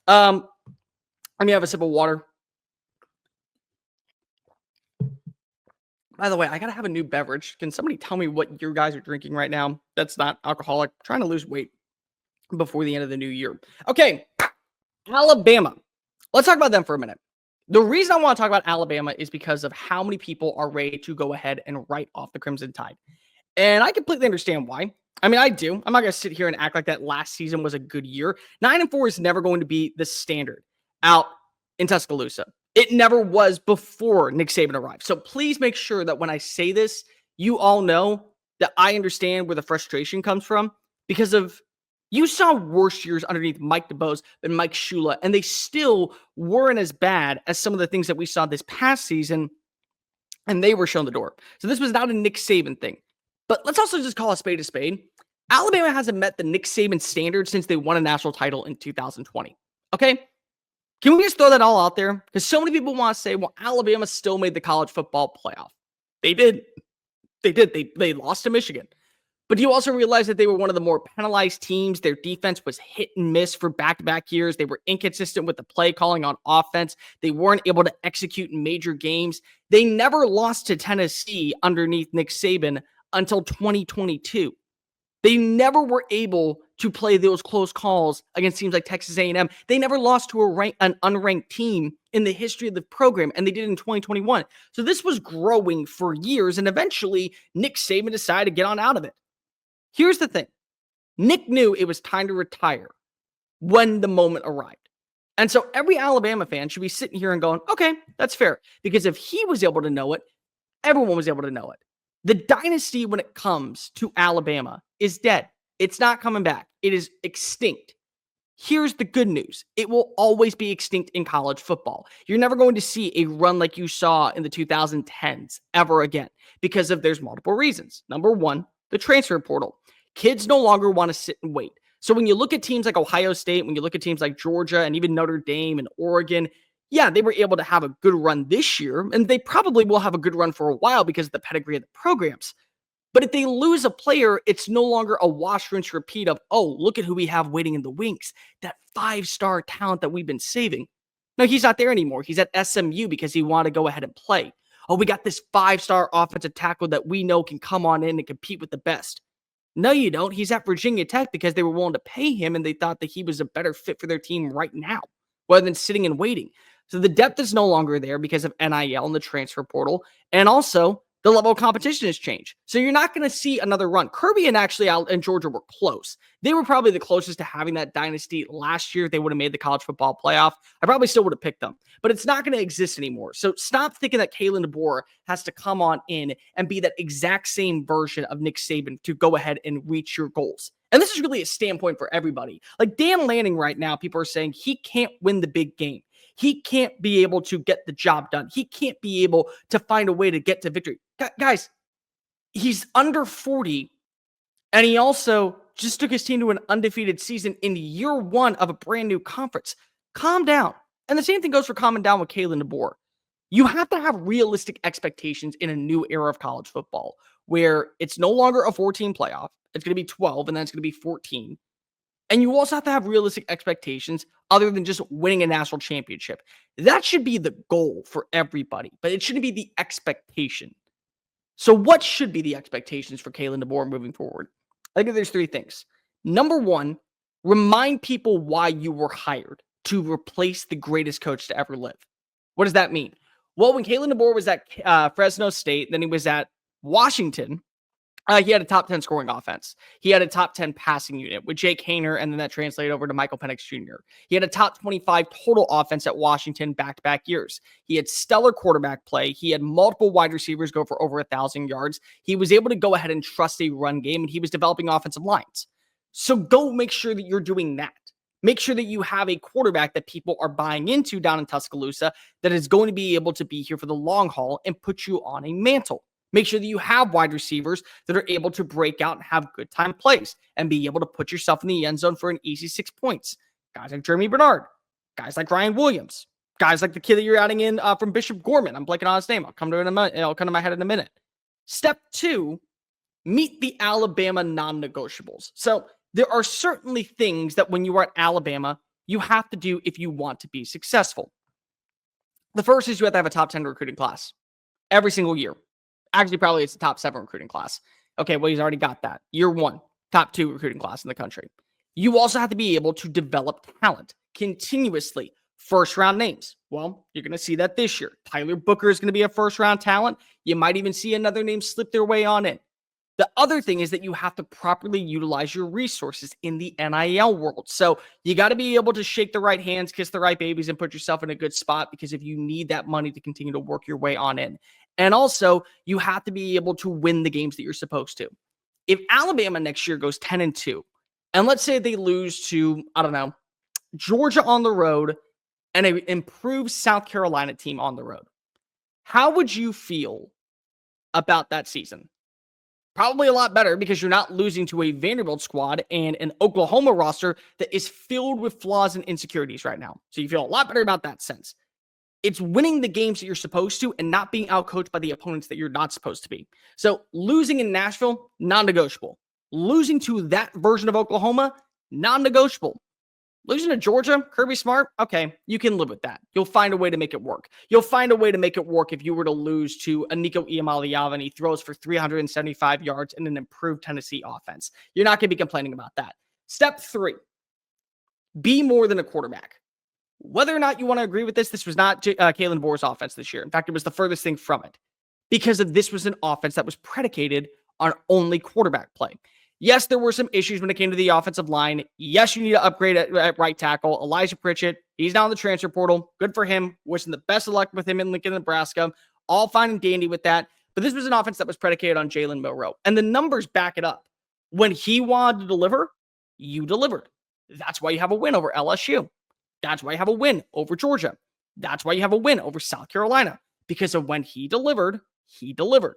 Let me have a sip of water. By the way, I gotta have a new beverage. Can somebody tell me what you guys are drinking right now that's not alcoholic? I'm trying to lose weight before the end of the new year. Okay, Alabama. Let's talk about them for a minute. The reason I want to talk about Alabama is because of how many people are ready to go ahead and write off the Crimson Tide. And I completely understand why. I mean, I do. I'm not going to sit here and act like that last season was a good year. 9-4 is never going to be the standard out in Tuscaloosa. It never was before Nick Saban arrived. So please make sure that when I say this, you all know that I understand where the frustration comes from because of you saw worse years underneath Mike DeBoer and Mike Shula, and they still weren't as bad as some of the things that we saw this past season, and they were shown the door. So this was not a Nick Saban thing. But let's also just call a spade a spade. Alabama hasn't met the Nick Saban standard since they won a national title in 2020. Okay? Can we just throw that all out there? Because so many people want to say, well, Alabama still made the college football playoff. They did. They did. They lost to Michigan. But you also realize that they were one of the more penalized teams. Their defense was hit and miss for back-to-back years. They were inconsistent with the play calling on offense. They weren't able to execute in major games. They never lost to Tennessee underneath Nick Saban until 2022. They never were able to play those close calls against teams like Texas A&M. They never lost to an unranked team in the history of the program, and they did in 2021. So this was growing for years, and eventually Nick Saban decided to get on out of it. Here's the thing. Nick knew it was time to retire when the moment arrived. And so every Alabama fan should be sitting here and going, okay, that's fair. Because if he was able to know it, everyone was able to know it. The dynasty when it comes to Alabama is dead. It's not coming back. It is extinct. Here's the good news. It will always be extinct in college football. You're never going to see a run like you saw in the 2010s ever again because there's multiple reasons. Number one, the transfer portal. Kids no longer want to sit and wait. So when you look at teams like Ohio State, when you look at teams like Georgia and even Notre Dame and Oregon, yeah, they were able to have a good run this year, and they probably will have a good run for a while because of the pedigree of the programs. But if they lose a player, it's no longer a wash, rinse, repeat of, oh, look at who we have waiting in the wings, that 5-star talent that we've been saving. No, he's not there anymore. He's at SMU because he wanted to go ahead and play. Oh, we got this 5-star offensive tackle that we know can come on in and compete with the best. No, you don't. He's at Virginia Tech because they were willing to pay him and they thought that he was a better fit for their team right now rather than sitting and waiting. So the depth is no longer there because of NIL and the transfer portal. And also, the level of competition has changed. So you're not going to see another run. Kirby and actually Al and Georgia were close. They were probably the closest to having that dynasty last year. If they would have made the college football playoff, I probably still would have picked them. But it's not going to exist anymore. So stop thinking that Kalen DeBoer has to come on in and be that exact same version of Nick Saban to go ahead and reach your goals. And this is really a standpoint for everybody. Like Dan Lanning right now, people are saying he can't win the big game. He can't be able to get the job done. He can't be able to find a way to get to victory. Guys, he's under 40, and he also just took his team to an undefeated season in year one of a brand new conference. Calm down. And the same thing goes for calming down with Kalen DeBoer. You have to have realistic expectations in a new era of college football where it's no longer a 14 playoff. It's going to be 12, and then it's going to be 14. And you also have to have realistic expectations other than just winning a national championship. That should be the goal for everybody, but it shouldn't be the expectation. So what should be the expectations for Kalen DeBoer moving forward? I think there's three things. Number one, remind people why you were hired to replace the greatest coach to ever live. What does that mean? Well, when Kalen DeBoer was at Fresno State, then he was at Washington, he had a top 10 scoring offense. He had a top 10 passing unit with Jake Haener, and then that translated over to Michael Penix Jr. He had a top 25 total offense at Washington back-to-back years. He had stellar quarterback play. He had multiple wide receivers go for over 1,000 yards. He was able to go ahead and trust a run game, and he was developing offensive lines. So go make sure that you're doing that. Make sure that you have a quarterback that people are buying into down in Tuscaloosa that is going to be able to be here for the long haul and put you on a mantle. Make sure that you have wide receivers that are able to break out and have good time plays and be able to put yourself in the end zone for an easy 6 points. Guys like Jeremy Bernard, guys like Ryan Williams, guys like the kid that you're adding in from Bishop Gorman. I'm blanking on his name. I'll come to my head in a minute. Step two, meet the Alabama non-negotiables. So there are certainly things that when you are at Alabama, you have to do if you want to be successful. The first is you have to have a top 10 recruiting class every single year. Actually, probably it's the top 7 recruiting class. Okay, well, he's already got that. Year 1, top 2 recruiting class in the country. You also have to be able to develop talent continuously. First-round names. Well, you're going to see that this year. Tyler Booker is going to be a first-round talent. You might even see another name slip their way on in. The other thing is that you have to properly utilize your resources in the NIL world. So you got to be able to shake the right hands, kiss the right babies, and put yourself in a good spot, because if you need that money to continue to work your way on in. And also, you have to be able to win the games that you're supposed to. If Alabama next year goes 10-2, and let's say they lose to, I don't know, Georgia on the road and an improved South Carolina team on the road, how would you feel about that season? Probably a lot better, because you're not losing to a Vanderbilt squad and an Oklahoma roster that is filled with flaws and insecurities right now. So you feel a lot better about that sense. It's winning the games that you're supposed to and not being outcoached by the opponents that you're not supposed to be. So losing in Nashville, non-negotiable. Losing to that version of Oklahoma, non-negotiable. Losing to Georgia, Kirby Smart, okay, you can live with that. You'll find a way to make it work. You'll find a way to make it work if you were to lose to a Nico Iamaleava and he throws for 375 yards in an improved Tennessee offense. You're not going to be complaining about that. Step 3, be more than a quarterback. Whether or not you want to agree with this, this was not Kalen DeBoer's offense this year. In fact, it was the furthest thing from it, because this was an offense that was predicated on only quarterback play. Yes, there were some issues when it came to the offensive line. Yes, you need to upgrade at right tackle. Elijah Pritchett, he's now in the transfer portal. Good for him. Wishing the best of luck with him in Lincoln, Nebraska. All fine and dandy with that. But this was an offense that was predicated on Jalen Milroe. And the numbers back it up. When he wanted to deliver, you delivered. That's why you have a win over LSU. That's why you have a win over Georgia. That's why you have a win over South Carolina. Because of when he delivered, he delivered.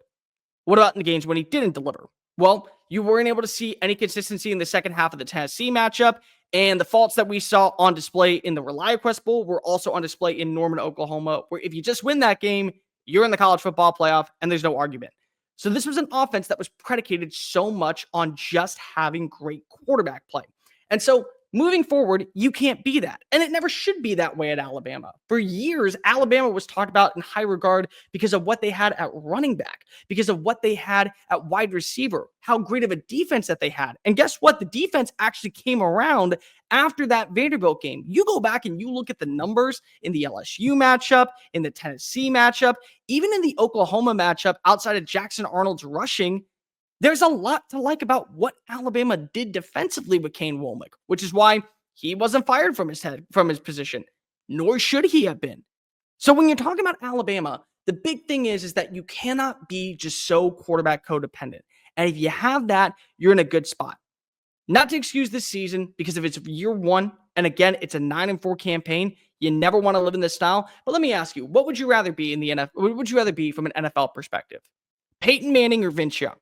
What about in the games when he didn't deliver? Well, you weren't able to see any consistency in the second half of the Tennessee matchup, and the faults that we saw on display in the ReliaQuest Bowl were also on display in Norman, Oklahoma, where if you just win that game, you're in the college football playoff, and there's no argument. So this was an offense that was predicated so much on just having great quarterback play. And so moving forward, you can't be that. And it never should be that way at Alabama. For years, Alabama was talked about in high regard because of what they had at running back, because of what they had at wide receiver, how great of a defense that they had. And guess what? The defense actually came around after that Vanderbilt game. You go back and you look at the numbers in the LSU matchup, in the Tennessee matchup, even in the Oklahoma matchup outside of Jackson Arnold's rushing. There's a lot to like about what Alabama did defensively with Kane Womack, which is why he wasn't fired from his position, nor should he have been. So when you're talking about Alabama, the big thing is that you cannot be just so quarterback codependent. And if you have that, you're in a good spot. Not to excuse this season, because if it's year 1, and again, it's a 9-4 campaign, you never want to live in this style. But let me ask you, what would you rather be in the NFL? What would you rather be from an NFL perspective? Peyton Manning or Vince Young?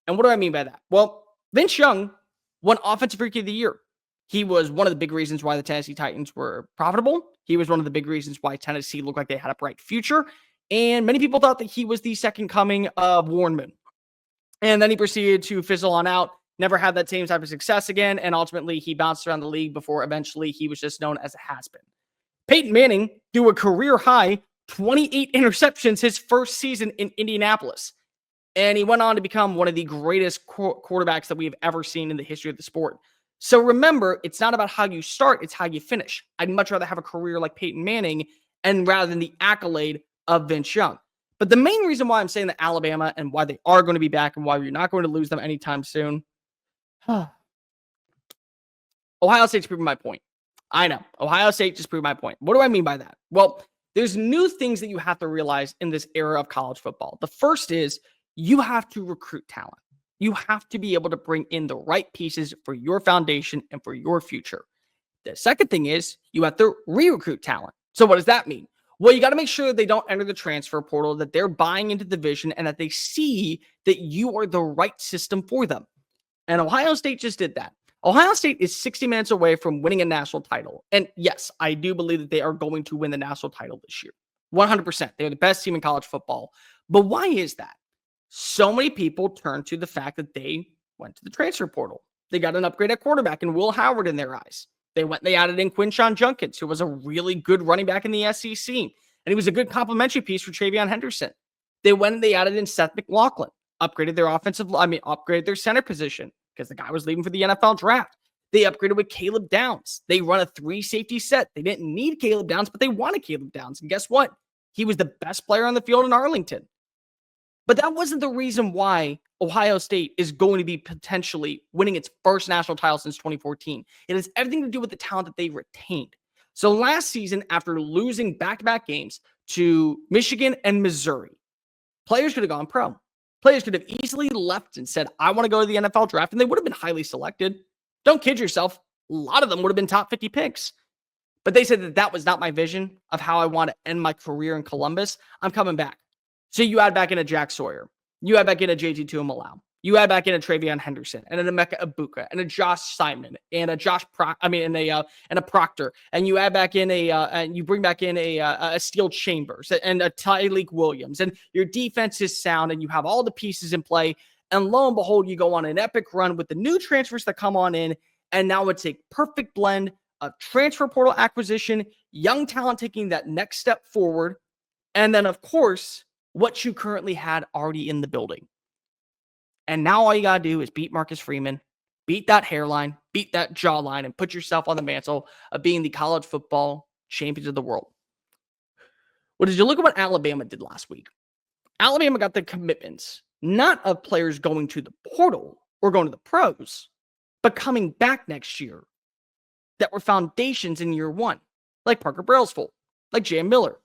And what do I mean by that? Well, Vince Young won Offensive Rookie of the Year. He was one of the big reasons why the Tennessee Titans were profitable. He was one of the big reasons why Tennessee looked like they had a bright future. And many people thought that he was the second coming of Warren Moon. And then he proceeded to fizzle on out, never had that same type of success again. And ultimately, he bounced around the league before eventually he was just known as a has-been. Peyton Manning threw a career high 28 interceptions his first season in Indianapolis. And he went on to become one of the greatest quarterbacks that we have ever seen in the history of the sport. So remember, it's not about how you start, it's how you finish. I'd much rather have a career like Peyton Manning and rather than the accolade of Vince Young. But the main reason why I'm saying that Alabama and why they are going to be back and why you're not going to lose them anytime soon, Ohio State's proving my point. I know. Ohio State just proved my point. What do I mean by that? Well, there's new things that you have to realize in this era of college football. The first is you have to recruit talent. You have to be able to bring in the right pieces for your foundation and for your future. The second thing is you have to re-recruit talent. So what does that mean? Well, you got to make sure that they don't enter the transfer portal, that they're buying into the vision, and that they see that you are the right system for them. And Ohio State just did that. Ohio State is 60 minutes away from winning a national title. And yes, I do believe that they are going to win the national title this year. 100%. They're the best team in college football. But why is that? So many people turn to the fact that they went to the transfer portal. They got an upgrade at quarterback and Will Howard in their eyes. They went and they added in Quinshon Judkins, who was a really good running back in the SEC. And he was a good complementary piece for Travion Henderson. They went and they added in Seth McLaughlin, upgraded their center position because the guy was leaving for the NFL draft. They upgraded with Caleb Downs. They run a 3-safety set. They didn't need Caleb Downs, but they wanted Caleb Downs. And guess what? He was the best player on the field in Arlington. But that wasn't the reason why Ohio State is going to be potentially winning its first national title since 2014. It has everything to do with the talent that they retained. So last season, after losing back-to-back games to Michigan and Missouri, players could have gone pro. Players could have easily left and said, I want to go to the NFL draft, and they would have been highly selected. Don't kid yourself. A lot of them would have been top 50 picks. But they said that that was not my vision of how I want to end my career in Columbus. I'm coming back. So you add back in a Jack Sawyer. You add back in a JT Tuimoloau. You add back in a Travion Henderson and an Emeka Egbuka and a Josh Simon and a and a Proctor. And you add back in and you bring back in a Steel Chambers and a Tyleek Williams. And your defense is sound and you have all the pieces in play. And lo and behold, you go on an epic run with the new transfers that come on in. And now it's a perfect blend of transfer portal acquisition, young talent taking that next step forward. And then, of course, what you currently had already in the building. And now all you got to do is beat Marcus Freeman, beat that hairline, beat that jawline, and put yourself on the mantle of being the college football champions of the world. Well, did you look at what Alabama did last week? Alabama got the commitments, not of players going to the portal or going to the pros, but coming back next year that were foundations in year one, like Parker Brailsford, like Jam Miller,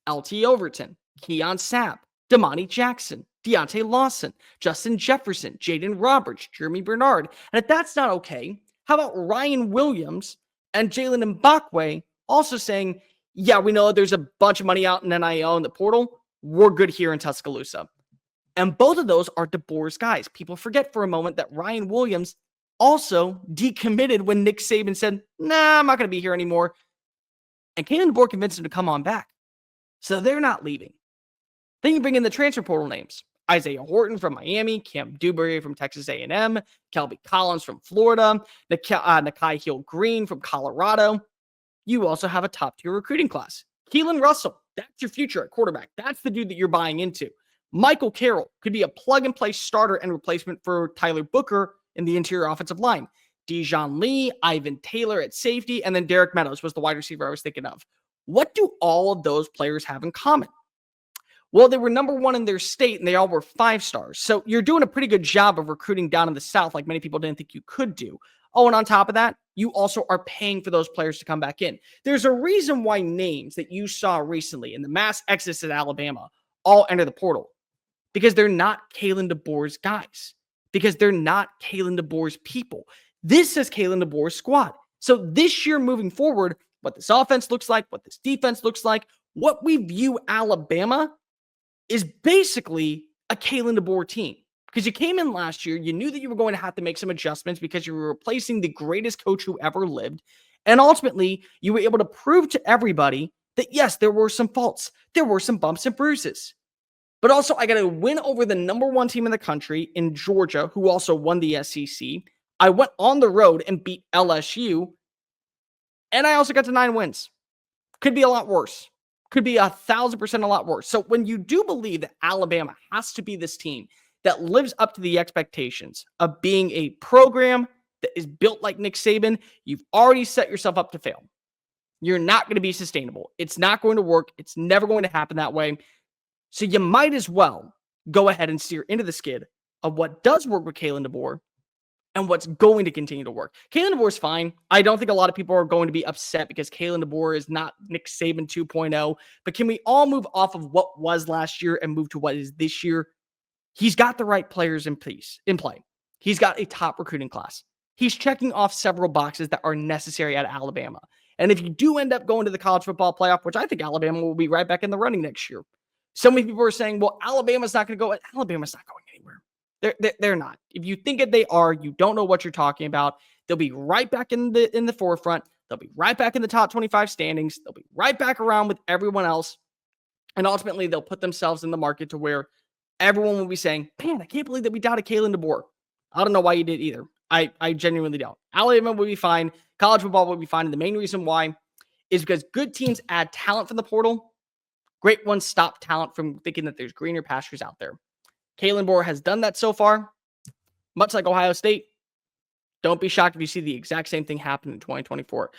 LT Overton, Keon Sapp, Damani Jackson, Deontay Lawson, Justin Jefferson, Jaden Roberts, Jeremy Bernard. And if that's not okay, how about Ryan Williams and Jalen Mbakwe also saying, yeah, we know there's a bunch of money out in NIL in the portal. We're good here in Tuscaloosa. And both of those are DeBoer's guys. People forget for a moment that Ryan Williams also decommitted when Nick Saban said, nah, I'm not going to be here anymore. And Kalen DeBoer convinced him to come on back. So they're not leaving. Then you bring in the transfer portal names. Isaiah Horton from Miami, Cam Dewberry from Texas A&M, Kelby Collins from Florida, Nakai Hill-Green from Colorado. You also have a top-tier recruiting class. Keelan Russell, that's your future at quarterback. That's the dude that you're buying into. Michael Carroll could be a plug-and-play starter and replacement for Tyler Booker in the interior offensive line. Dijon Lee, Ivan Taylor at safety, and then Derek Meadows was the wide receiver I was thinking of. What do all of those players have in common? Well, they were number one in their state, and they all were 5 stars. So you're doing a pretty good job of recruiting down in the South, like many people didn't think you could do. Oh, and on top of that, you also are paying for those players to come back in. There's a reason why names that you saw recently in the mass exodus at Alabama all enter the portal. Because they're not Kalen DeBoer's guys. Because they're not Kalen DeBoer's people. This is Kalen DeBoer's squad. So this year moving forward, what this offense looks like, what this defense looks like, what we view Alabama is basically a Kalen DeBoer team. Because you came in last year, you knew that you were going to have to make some adjustments because you were replacing the greatest coach who ever lived. And ultimately, you were able to prove to everybody that, yes, there were some faults. There were some bumps and bruises. But also, I got to win over the number one team in the country in Georgia, who also won the SEC. I went on the road and beat LSU. And I also got to 9 wins. Could be a lot worse. Could be 1,000% a lot worse. So when you do believe that Alabama has to be this team that lives up to the expectations of being a program that is built like Nick Saban, you've already set yourself up to fail. You're not going to be sustainable. It's not going to work. It's never going to happen that way. So you might as well go ahead and steer into the skid of what does work with Kalen DeBoer and what's going to continue to work. Kalen DeBoer is fine. I don't think a lot of people are going to be upset because Kalen DeBoer is not Nick Saban 2.0. But can we all move off of what was last year and move to what is this year? He's got the right players in play. He's got a top recruiting class. He's checking off several boxes that are necessary at Alabama. And if you do end up going to the college football playoff, which I think Alabama will be right back in the running next year. So many people are saying, well, Alabama's not going to go. Alabama's not going anywhere. They're not. If you think that they are, you don't know what you're talking about. They'll be right back in the forefront. They'll be right back in the top 25 standings. They'll be right back around with everyone else. And ultimately, they'll put themselves in the market to where everyone will be saying, man, I can't believe that we doubted Kalen DeBoer. I don't know why you did either. I genuinely don't. Alabama will be fine. College football will be fine. And the main reason why is because good teams add talent from the portal. Great ones stop talent from thinking that there's greener pastures out there. Kalen DeBoer has done that so far. Much like Ohio State, don't be shocked if you see the exact same thing happen in 2024.